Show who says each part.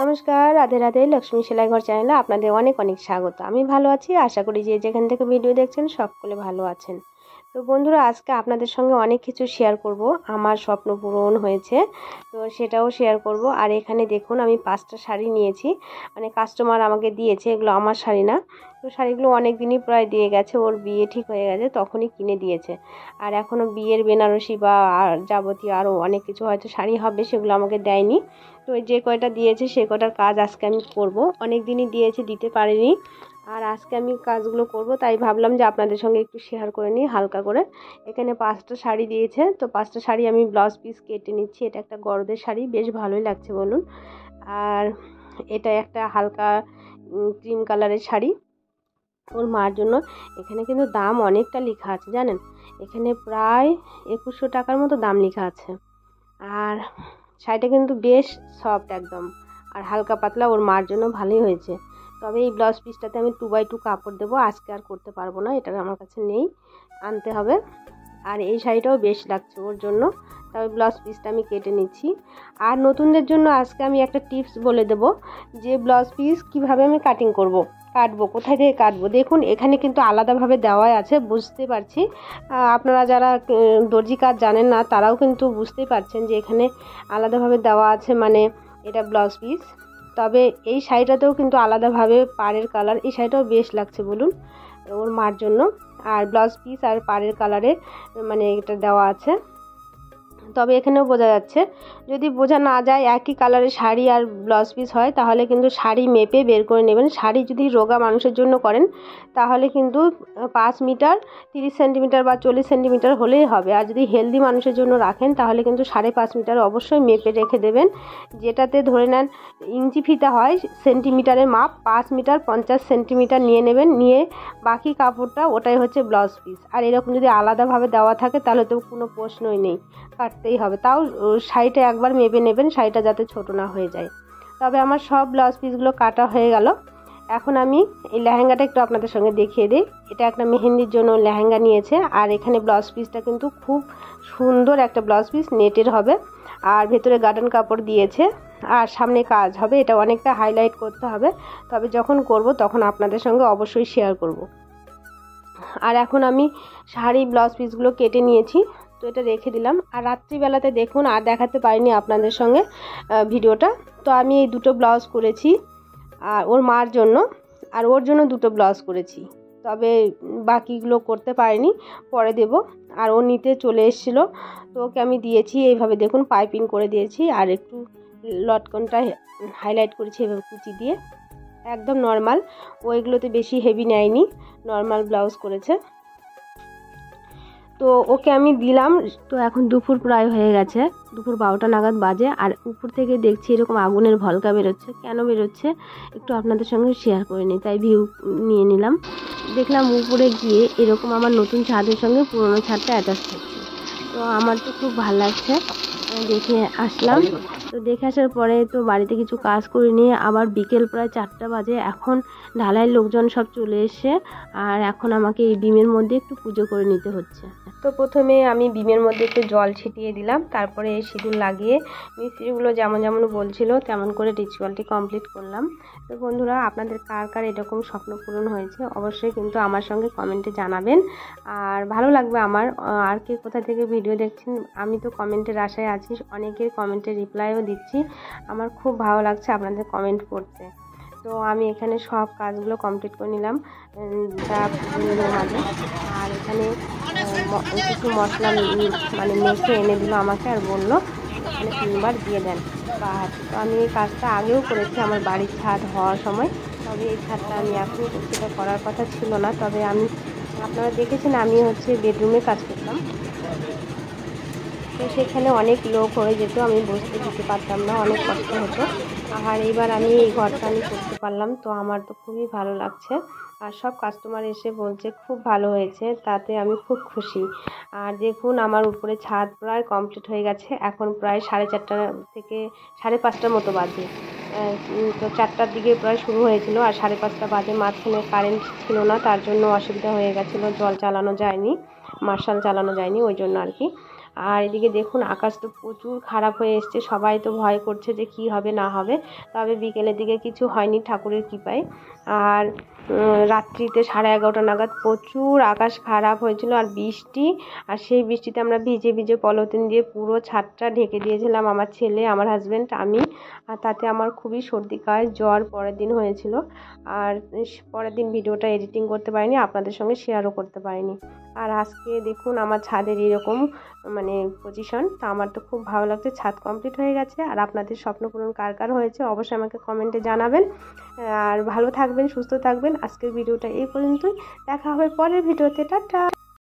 Speaker 1: নমস্কার, রাধে রাধে। লক্ষ্মী সেলাই ঘর চ্যানেলে আপনাদের অনেক অনেক স্বাগত। আমি ভালো আছি, আশা করি যে যেখান থেকে ভিডিও দেখছেন সকলে ভালো আছেন। তো বন্ধুরা, আজকে আপনাদের সঙ্গে অনেক কিছু শেয়ার করব। আমার স্বপ্ন পূরণ হয়েছে, তো সেটাও শেয়ার করব। আর এখানে দেখুন, আমি 5টা শাড়ি নিয়েছি, মানে কাস্টমার আমাকে দিয়েছে, এগুলো আমার শাড়ি না। তো শাড়িগুলো অনেক দিনই প্রায় দিয়ে গেছে, ওর বিয়ে ঠিক হয়ে গেছে তখনই কিনে দিয়েছে। আর এখনও বিয়ের বেনারসি বা আর যাবতীয় আরও অনেক কিছু হয়তো শাড়ি হবে, সেগুলো আমাকে দেয়নি। তো যে কয়টা দিয়েছে সে কয়টার কাজ আজকে আমি করব। অনেক দিনই দিয়েছে, দিতে পারিনি। আর আজকে আমি কাজগুলো করব, তাই ভাবলাম যে আপনাদের সঙ্গে একটু শেয়ার করে নিই হালকা করে। এখানে 5টা শাড়ি দিয়েছে, তো 5টা শাড়ি আমি ব্লাউজ পিস কেটে নিচ্ছি। এটা একটা গরদের শাড়ি, বেশ ভালোই লাগছে বলুন। আর এটা একটা হালকা ক্রিম কালারের শাড়ি ওর মার জন্য। এখানে কিন্তু দাম অনেকটা লেখা আছে জানেন, এখানে প্রায় 2100 টাকার মতো দাম লেখা আছে। আর শাড়িটা কিন্তু বেশ সফট একদম, আর হালকা পাতলা, ওর মার জন্য ভালোই হয়েছে। তবে এই ব্লাউজ পিসটাতে আমি 2x2 কাপড় দেবো, আজকে আর করতে পারবো না, এটা আমার কাছে নেই, আনতে হবে। আর এই শাড়িটাও বেশ লাগছে ওর জন্য, তবে ব্লাউজ পিসটা আমি কেটে নিচ্ছি। আর নতুনদের জন্য আজকে আমি একটা টিপস বলে দেব, যে ব্লাউজ পিস কীভাবে আমি কাটবো, কোথায় থেকে কাটবো। দেখুন, এখানে কিন্তু আলাদাভাবে দেওয়াই আছে, বুঝতে পারছি। আপনারা যারা দর্জি কাজ জানেন না তারাও কিন্তু বুঝতেই পারছেন যে এখানে আলাদাভাবে দেওয়া আছে, মানে এটা ব্লাউজ পিস। তবে এই শাড়িটাতেও কিন্তু আলাদাভাবে পাড়ের কালার, এই শাড়িটাও বেশ লাগছে বলুন ওর মার জন্য। আর ব্লাউজ পিস আর পাড়ের কালারে মানে এটা দেওয়া আছে। তবে এখানেও বোঝা যাচ্ছে, যদি বোঝা না যায় একই কালারের শাড়ি আর ব্লাউজ পিস হয়, তাহলে কিন্তু শাড়ি মেপে বের করে নেবেন। শাড়ি যদি রোগা মানুষের জন্য করেন তাহলে কিন্তু 5 মিটার 30 সেন্টিমিটার বা 40 সেন্টিমিটার হলেই হবে। আর যদি হেলদি মানুষের জন্য রাখেন তাহলে কিন্তু 5.5 মিটার অবশ্যই মেপে রেখে দেবেন। যেটাতে ধরে নেন ইঞ্চি ফিতা হয়, সেন্টিমিটারের মাপ 5 মিটার 50 সেন্টিমিটার নিয়ে নেবেন, নিয়ে বাকি কাপড়টা ওটাই হচ্ছে ব্লাউজ পিস। আর এরকম যদি আলাদাভাবে দেওয়া থাকে তাহলে তো কোনো প্রশ্নই নেই, কাটতেই হবে। তাও শাড়িটা একবার মেপে নেবেন, শাড়িটা যাতে ছোট না হয়ে যায়। তবে আমার সব ব্লাউজ পিসগুলো কাটা হয়ে গেল। এখন আমি এই লেহেঙ্গাটা একটু আপনাদের সঙ্গে দেখিয়ে দিই। এটা একটা মেহেন্দির জন্য লেহেঙ্গা নিয়েছে, আর এখানে ব্লাউজ পিসটা কিন্তু খুব সুন্দর একটা ব্লাউজ পিস, নেটের হবে, আর ভেতরে গার্ডেন কাপড় দিয়েছে, আর সামনে কাজ হবে। এটা অনেকটা হাইলাইট করতে হবে, তবে যখন করব তখন আপনাদের সঙ্গে অবশ্যই শেয়ার করব। আর এখন আমি শাড়ি ব্লাউজ পিসগুলো কেটে নিয়েছি, তো এটা রেখে দিলাম। আর রাত্রিবেলাতে দেখুন, আর দেখাতে পারিনি আপনাদের সঙ্গে ভিডিওটা। তো আমি এই দুটো ব্লাউজ করেছি, আর ওর মার জন্য, আর ওর জন্য দুটো ব্লাউজ করেছি। তবে বাকিগুলো করতে পারিনি, পরে দেব। আর ও নিতে চলে এসেছিলো, তো ওকে আমি দিয়েছি এইভাবে, দেখুন পাইপিং করে দিয়েছি, আর একটু লটকনটা হাইলাইট করেছি এভাবে কুচি দিয়ে, একদম নর্মাল। ওইগুলোতে বেশি হেভি নেয়নি, নর্মাল ব্লাউজ করেছে। তো ওকে আমি দিলাম। তো এখন দুপুর প্রায় হয়ে গেছে, দুপুর 12টা নাগাদ বাজে। আর উপর থেকে দেখছি এরকম আগুনের ভলকা বেরোচ্ছে, কেন বেরোচ্ছে একটু আপনাদের সঙ্গে শেয়ার করে নিই, তাই ভিউ নিয়ে নিলাম। দেখলাম উপরে গিয়ে এরকম আমার নতুন ছাদের সঙ্গে পুরনো ছাদটা অ্যাটাচ করছে। তো আমার তো খুব ভালো লাগছে, দেখে আসলাম। তো দেখে আসার পরে তো বাড়িতে কিছু কাজ করে নিয়ে আবার বিকেল প্রায় 4টা বাজে। এখন ঢালাইয়ের লোকজন সব চলে এসে, আর এখন আমাকে এই ডিমের মধ্যে একটু পুজো করে নিতে হচ্ছে। তো প্রথমে আমি ডিমের মধ্যে একটু জল ছিটিয়ে দিলাম, তারপরে সিঁদুর লাগিয়ে মিস্ত্রিগুলো যেমন যেমন বলছিল তেমন করে রিচুয়ালটি কমপ্লিট করলাম। তো বন্ধুরা, আপনাদের কার কার এরকম স্বপ্ন পূরণ হয়েছে অবশ্যই কিন্তু আমার সঙ্গে কমেন্টে জানাবেন। আর ভালো লাগবে আমার, আর কে কোথা থেকে ভিডিও দেখছেন। আমি তো কমেন্টের আশায় আছি, অনেকের কমেন্টের রিপ্লাইও দিচ্ছি, আমার খুব ভালো লাগছে আপনাদের কমেন্ট পড়তে। তো আমি এখানে সব কাজগুলো কমপ্লিট করে নিলাম মাঝে। আর এখানে কিছু মশলা মানে মেখে এনে দিল আমাকে, আর বললো এখানে 3বার দিয়ে দেন পাহাড়। তো আমি এই কাজটা আগেও করেছি আমার বাড়ির ছাদ হওয়ার সময়, তবে এই ছাদটা আমি এখন সেটা করার কথা ছিল না। তবে আমি, আপনারা দেখেছেন আমি হচ্ছে বেডরুমে কাজ করতাম, তো সেখানে অনেক লোক হয়ে যেত, আমি বসতে দিতে পারতাম না, অনেক কষ্ট হতো। আর এইবার আমি এই ঘরটা আমি করতে পারলাম, তো আমার তো খুবই ভালো লাগছে। আর সব কাস্টমার এসে বলছে খুব ভালো হয়েছে, তাতে আমি খুব খুশি। আর দেখুন, আমার উপরে ছাদ প্রায় কমপ্লিট হয়ে গেছে, এখন প্রায় 4:30 থেকে 5:30 মতো বাজে। তো 4টার দিকে প্রায় শুরু হয়েছিল, আর 5:30 বাজে। মাঝখানে কারেন্ট ছিল না, তার জন্য অসুবিধা হয়ে গেছিলো, জল চালানো যায়নি, মার্শাল চালানো যায়নি, ওই জন্য আর কি। আর এদিকে দেখুন আকাশ তো প্রচুর খারাপ হয়ে এসছে, সবাই তো ভয় করছে যে কি হবে না হবে। তবে বিকেলের দিকে কিছু হয়নি ঠাকুরের কৃপায়। আর রাত্রিতে 11:30 নাগাদ প্রচুর আকাশ খারাপ হয়েছিল আর বৃষ্টি, আর সেই বৃষ্টিতে আমরা ভিজে ভিজে পলিথিন দিয়ে পুরো ছাদটা ঢেকে দিয়েছিলাম, আমার ছেলে, আমার হাজব্যান্ড, আমি। আর তাতে আমার খুবই সর্দি কাশ জ্বর পরের দিন হয়েছিল। আর পরের দিন ভিডিওটা এডিটিং করতে পারিনি, আপনাদের সঙ্গে শেয়ারও করতে পারিনি। আর আজকে দেখুন আমার ছাদের এরকম মানে পজিশন, তা আমার তো খুব ভালো লাগছে। ছাদ কমপ্লিট হয়ে গেছে। আর আপনাদের স্বপ্ন পূরণ কার কার হয়েছে অবশ্যই আমাকে কমেন্টে জানাবেন। আর ভালো থাকবেন, সুস্থ থাকবেন। আজকের ভিডিওটা এই পর্যন্তই, দেখা হবে পরের ভিডিওতে। টাটা।